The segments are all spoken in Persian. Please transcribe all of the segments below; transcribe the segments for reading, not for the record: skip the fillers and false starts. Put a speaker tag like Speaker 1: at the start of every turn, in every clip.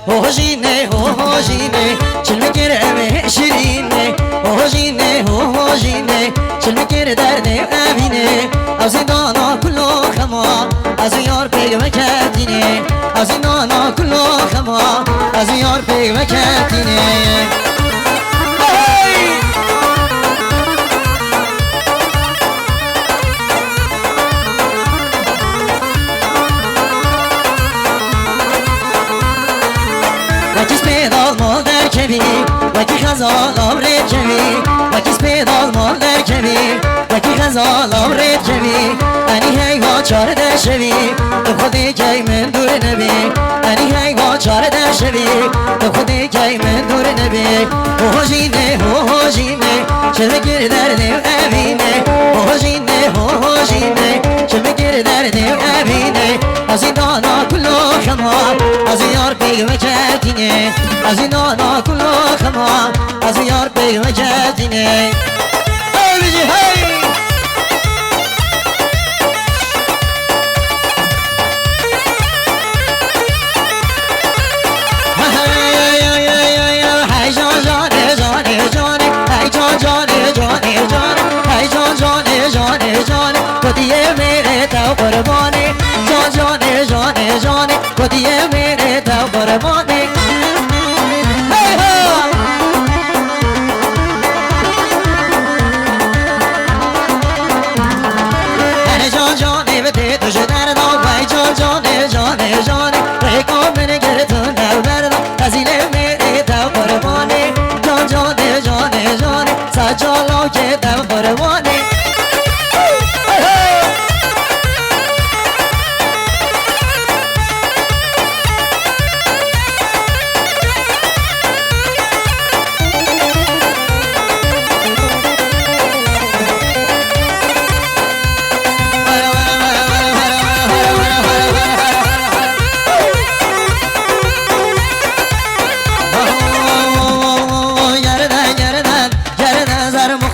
Speaker 1: هوجینه هوجینه چل میگیره شیرینه هوجینه چل میگیره درد امینه از این دانا کلو خما از یار پیگ وکتینه از این دانا کلو خما از یار پیگ وکتینه وکی سپیدال مال در کبی وکی خزال آمرد کبی وکی سپیدال مال در کبی وکی خزال آمرد کبی انی حیوان چارده شوی تو خودی که من دور نبی انی حیوان چارده شوی تو خودی که من دور نبی هوجینه چه بگیر درد امینه هوجینه چه بگیر درد امینه از این دانا کلو خما از یار پیگ وکتینه از این دانا کلو خما از یار پیگ وکتینه هی بجی هی کدیه میره تو قربانی جانه کدیه میره تو قربانی جانه بده تو شدر دو بای جانه ریکو من گرتون دو بردو تزیله میره تو قربانی جانه سجالو که تو قربانی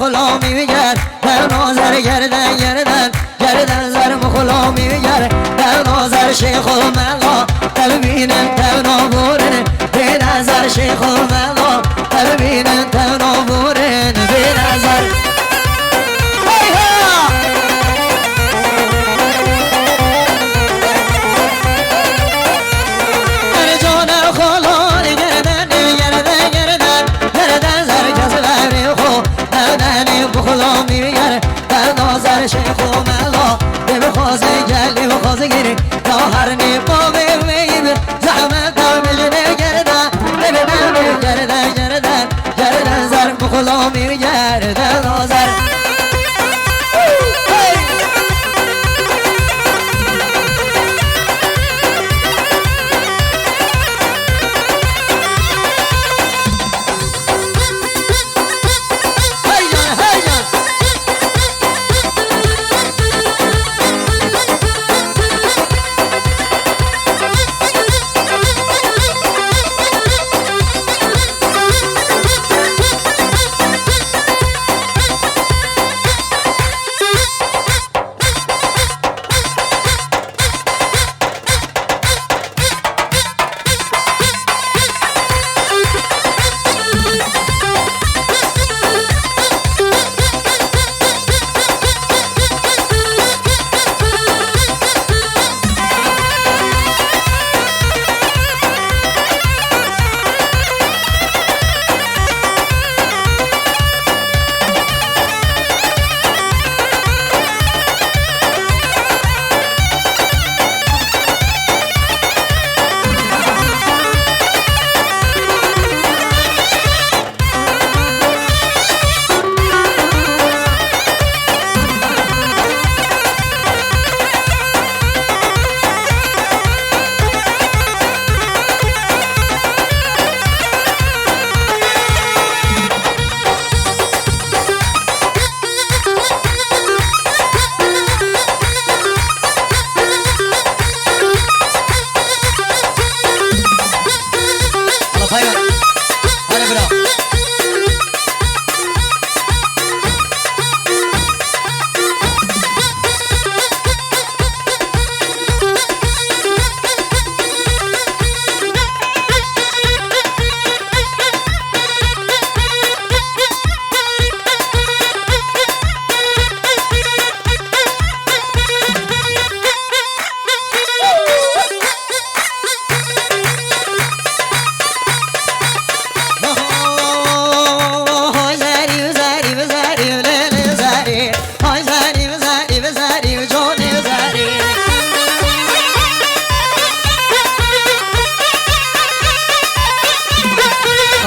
Speaker 1: مخلامی میگر در نظر گردن زر مخلامی میگر در نظر شیخ و ملا تبینن تنو بورن به نظر شیخ و ملا تبینن تنو بورن به نظر شیخ و ملا بخوازه گلی بخوازه گیری تا هر نیقا بمیم زحمت تا مجنه گردن زر بخلامی گردن آزر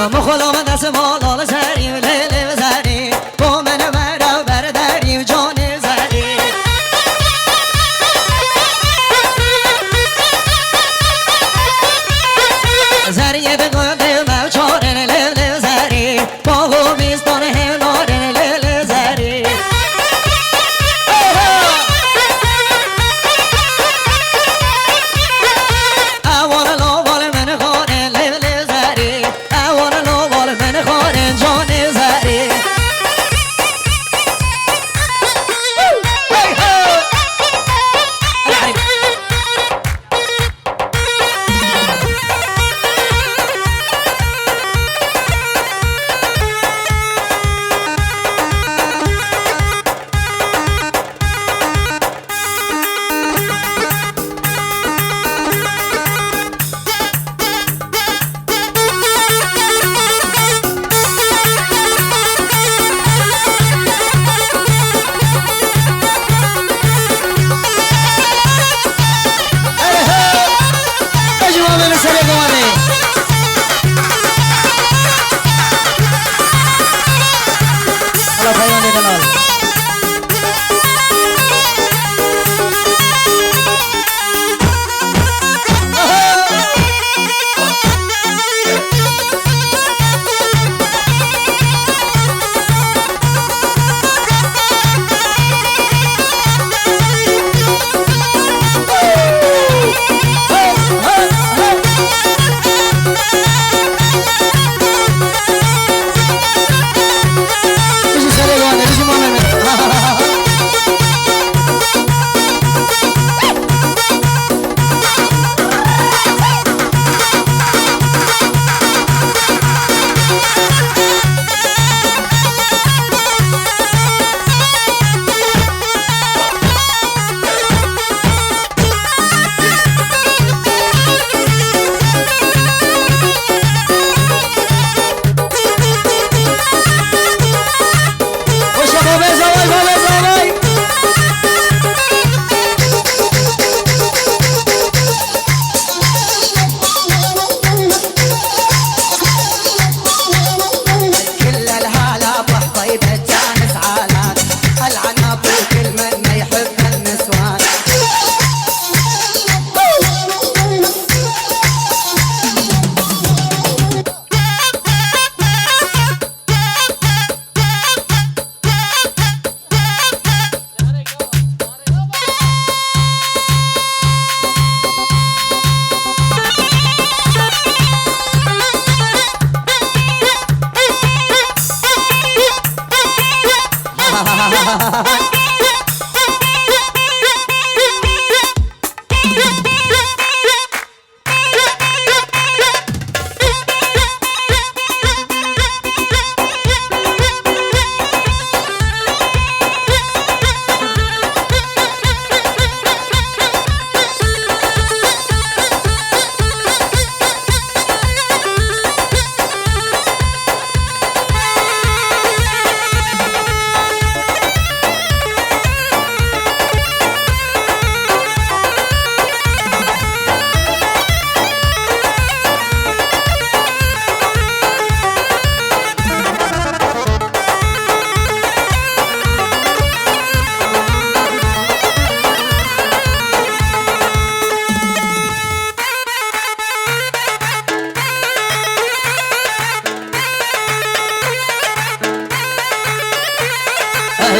Speaker 1: مخلا من دست مالال زریم لیل زری با من برا بردریم جان زری زریه به قلب موچارن لیل زری با غمیستان هلارن لیل زری اوان لاوال من خارن لیل زری اوان لاوال من خارن جان زری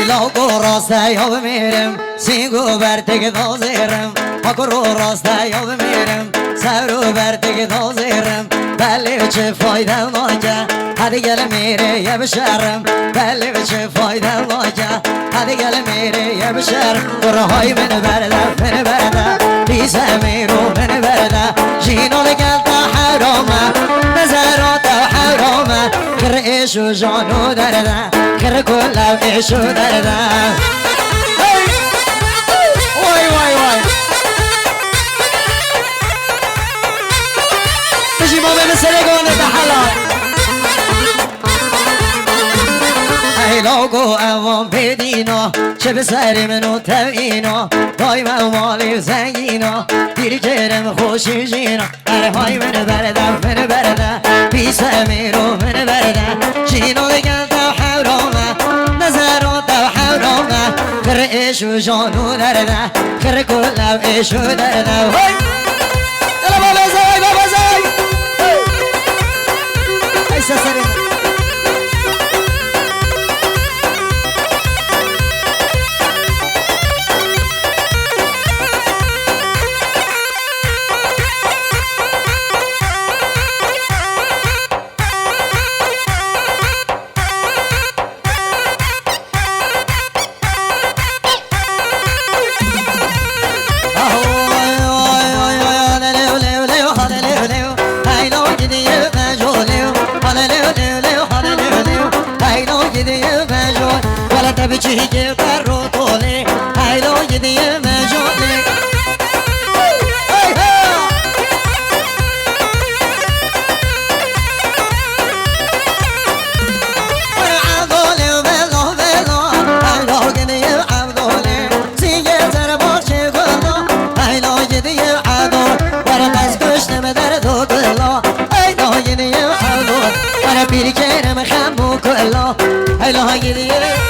Speaker 1: لاغو راسته یا بمیرم سینگو برتگ نازیرم مکرو راسته یا بمیرم سرو برتگ نازیرم بله چه فایده ناکه هدی گل میره یه بشرم بله چه فایده ناکه هدی گل میره یه بشرم برهای من برده دیسه میرو من برده جینو لگلتا حرامه نظرات حرامه کر ایشو جانو درده کر کلو ایشو درده وای وای وای تجي ما بين سرقون بحلال لاغو اوان بدینا چه به سر منو توینا دایما مالی زنگینا دیر کرم خوشی جینا اره های منو بردم منو بردم پیس میرو من برده جینو دگل دو حورامه نظرو دو حورامه خر ایشو جانو درده خر کلو ایشو درده يلا بابا زاي بابا زاي هيسا سريع بچه برو طوله هیلو یدی مجاله عبداله و بلا بلا هیلو یدی عبداله سیگه زر باشه گلا هیلو یدی عبدال برم از کشتم در دو گلا هیلو یدی عبدال برم بیرکرم خمو کلا هیلو یدی عبدال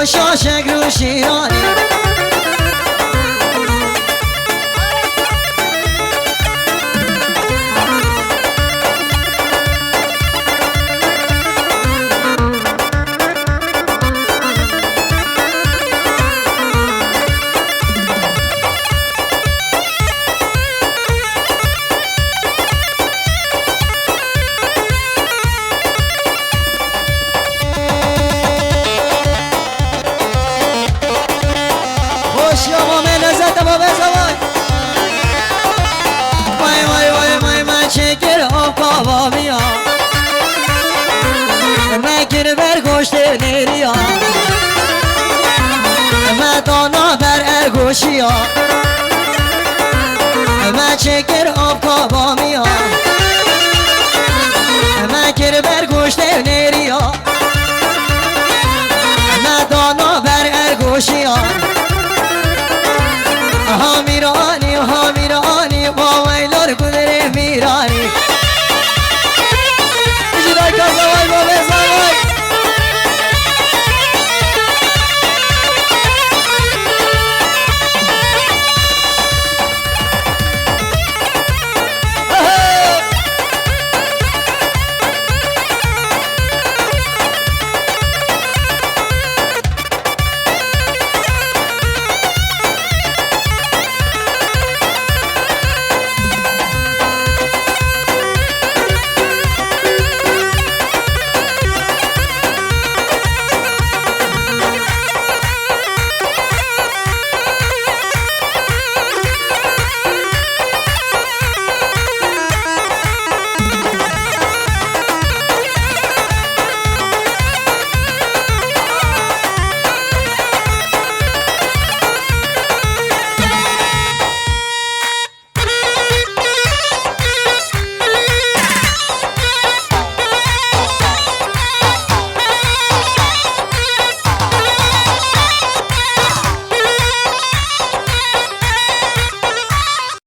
Speaker 1: شاشق رو شیرانی مگر برگشته نیریا مدانا بر ارگوشیا مچگر آب کابامیا مگر برگشته نیریا مدانا بر ارگوشیا